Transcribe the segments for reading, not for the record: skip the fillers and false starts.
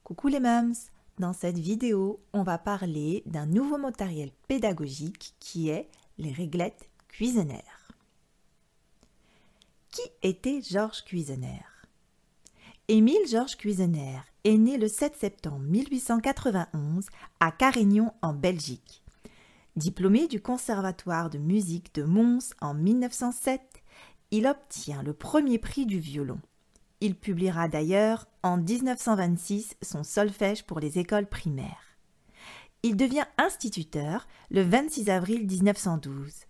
Coucou les mums! Dans cette vidéo, on va parler d'un nouveau matériel pédagogique qui est les réglettes Cuisenaire. Qui était Georges Cuisenaire? Émile Georges Cuisenaire est né le 7 septembre 1891 à Carignan en Belgique. Diplômé du Conservatoire de musique de Mons en 1907, il obtient le premier prix du violon. Il publiera d'ailleurs en 1926 son solfège pour les écoles primaires. Il devient instituteur le 26 avril 1912.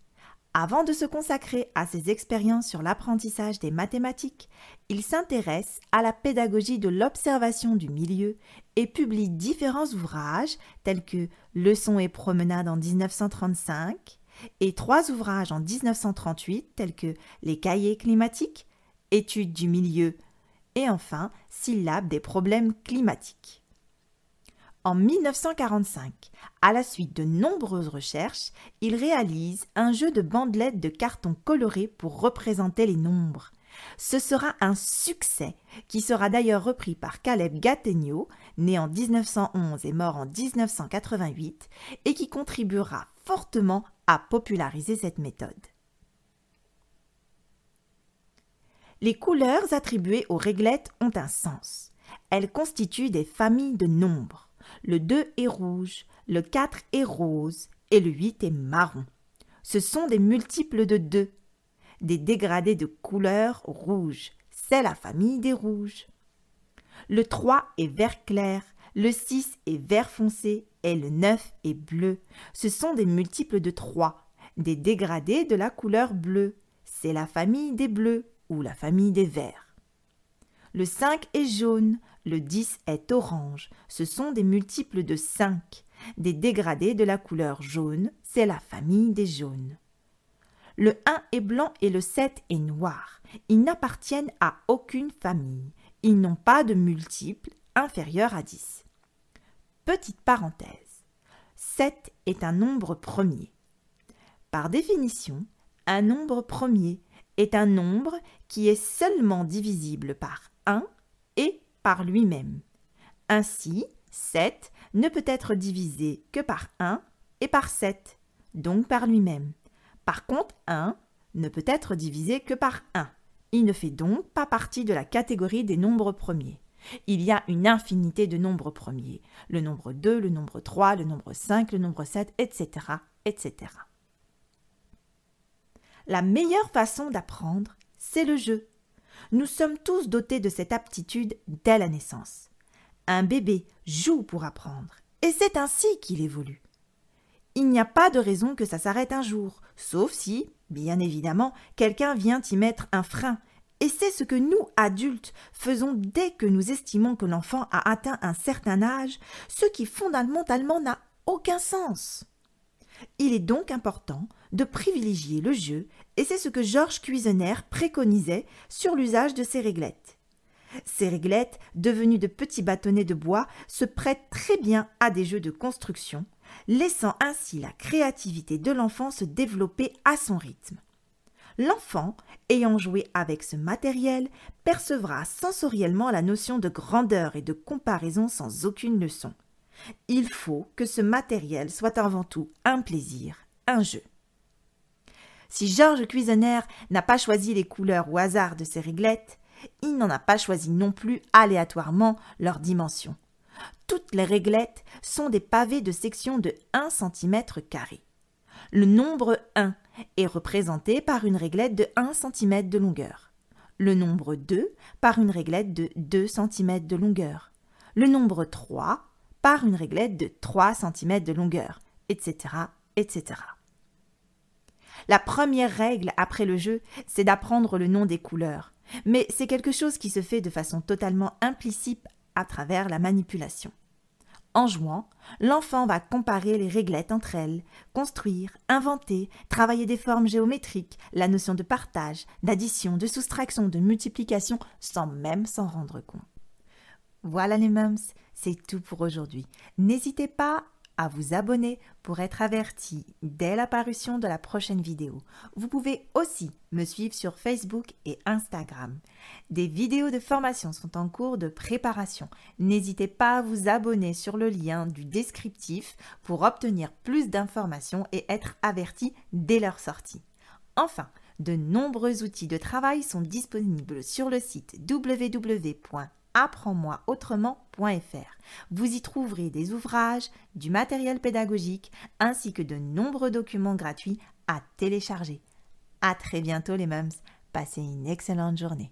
Avant de se consacrer à ses expériences sur l'apprentissage des mathématiques, il s'intéresse à la pédagogie de l'observation du milieu et publie différents ouvrages tels que Leçons et promenades en 1935 et 3 ouvrages en 1938 tels que Les cahiers climatiques, Études du milieu et enfin Syllabes des problèmes climatiques. En 1945, à la suite de nombreuses recherches, il réalise un jeu de bandelettes de carton coloré pour représenter les nombres. Ce sera un succès qui sera d'ailleurs repris par Caleb Gattegno, né en 1911 et mort en 1988, et qui contribuera fortement à populariser cette méthode. Les couleurs attribuées aux réglettes ont un sens. Elles constituent des familles de nombres. Le 2 est rouge, le 4 est rose et le 8 est marron. Ce sont des multiples de 2, des dégradés de couleur rouge. C'est la famille des rouges. Le 3 est vert clair, le 6 est vert foncé et le 9 est bleu. Ce sont des multiples de 3, des dégradés de la couleur bleue. C'est la famille des bleus ou la famille des verts. Le 5 est jaune, le 10 est orange. Ce sont des multiples de 5, des dégradés de la couleur jaune. C'est la famille des jaunes. Le 1 est blanc et le 7 est noir. Ils n'appartiennent à aucune famille. Ils n'ont pas de multiples inférieurs à 10. Petite parenthèse. 7 est un nombre premier. Par définition, un nombre premier est un nombre qui est seulement divisible par 1 et par lui-même. Ainsi, 7 ne peut être divisé que par 1 et par 7, donc par lui-même. Par contre, 1 ne peut être divisé que par 1. Il ne fait donc pas partie de la catégorie des nombres premiers. Il y a une infinité de nombres premiers. Le nombre 2, le nombre 3, le nombre 5, le nombre 7, etc., etc. La meilleure façon d'apprendre, c'est le jeu. Nous sommes tous dotés de cette aptitude dès la naissance. Un bébé joue pour apprendre, et c'est ainsi qu'il évolue. Il n'y a pas de raison que ça s'arrête un jour, sauf si, bien évidemment, quelqu'un vient y mettre un frein. Et c'est ce que nous, adultes, faisons dès que nous estimons que l'enfant a atteint un certain âge, ce qui fondamentalement n'a aucun sens. Il est donc important de privilégier le jeu et c'est ce que Georges Cuisenaire préconisait sur l'usage de ces réglettes. Ces réglettes, devenues de petits bâtonnets de bois, se prêtent très bien à des jeux de construction, laissant ainsi la créativité de l'enfant se développer à son rythme. L'enfant, ayant joué avec ce matériel, percevra sensoriellement la notion de grandeur et de comparaison sans aucune leçon. Il faut que ce matériel soit avant tout un plaisir, un jeu. Si Georges Cuisenaire n'a pas choisi les couleurs au hasard de ses réglettes, il n'en a pas choisi non plus aléatoirement leurs dimensions. Toutes les réglettes sont des pavés de section de 1 cm². Le nombre 1 est représenté par une réglette de 1 cm de longueur. Le nombre 2 par une réglette de 2 cm de longueur. Le nombre 3 par une réglette de 3 cm de longueur, etc., etc. La première règle après le jeu, c'est d'apprendre le nom des couleurs. Mais c'est quelque chose qui se fait de façon totalement implicite à travers la manipulation. En jouant, l'enfant va comparer les réglettes entre elles, construire, inventer, travailler des formes géométriques, la notion de partage, d'addition, de soustraction, de multiplication, sans même s'en rendre compte. Voilà les mums, c'est tout pour aujourd'hui. N'hésitez pas à vous abonner pour être averti dès la parution de la prochaine vidéo. Vous pouvez aussi me suivre sur Facebook et Instagram. Des vidéos de formation sont en cours de préparation. N'hésitez pas à vous abonner sur le lien du descriptif pour obtenir plus d'informations et être averti dès leur sortie. Enfin, de nombreux outils de travail sont disponibles sur le site www.apprends-moi-autrement.fr. Vous y trouverez des ouvrages, du matériel pédagogique ainsi que de nombreux documents gratuits à télécharger. À très bientôt les mums, passez une excellente journée.